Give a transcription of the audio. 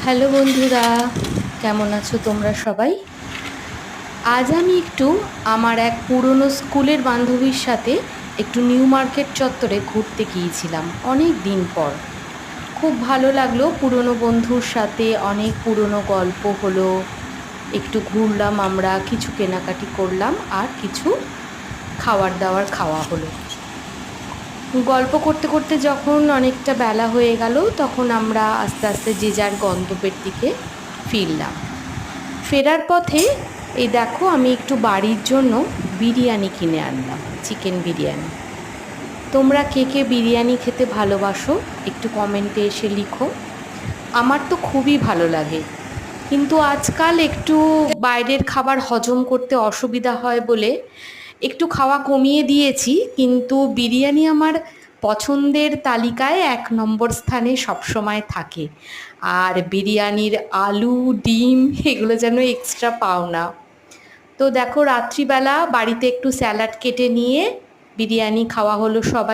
Hello বন্ধুরা, কেমন আছো তোমরা সবাই? আজ আমি একটু আমার এক পুরনো স্কুলের বান্ধবীর সাথে একটু নিউ মার্কেট চত্বরে ঘুরতে গিয়েছিলাম অনেক দিন পর। খুব ভালো লাগলো, পুরনো বন্ধুর সাথে অনেক পুরনো গল্প হলো। একটু ঘুরলাম, আমরা কিছু কেনাকাটি করলাম আর কিছু খাবার দাবার খাওয়া হলো। গল্প করতে করতে যখন অনেকটা বেলা হয়ে গেল, তখন আমরা আস্তে আস্তে যে যার গন্তব্যের দিকে ফিরলাম। ফেরার পথে এই দেখো, আমি একটু বাড়ির জন্য বিরিয়ানি কিনে আনলাম, চিকেন বিরিয়ানি। তোমরা কে কে বিরিয়ানি খেতে ভালোবাসো একটু কমেন্টে এসে লিখো। আমার তো খুবই ভালো লাগে, কিন্তু আজকাল একটু বাইরের খাবার হজম করতে অসুবিধা হয় বলে একটু খাওয়া কমিয়ে দিয়েছি, কিন্তু বিরিয়ানি আমার পছন্দের তালিকায় 1 নম্বর স্থানে সবসময় থাকে। আর বিরিয়ানির আলু, ডিম এগুলো যেন এক্সট্রা পাওনা। তো দেখো, রাত্রিবেলা বাড়িতে একটু স্যালাড কেটে নিয়ে বিরিয়ানি খাওয়া হলো সবাই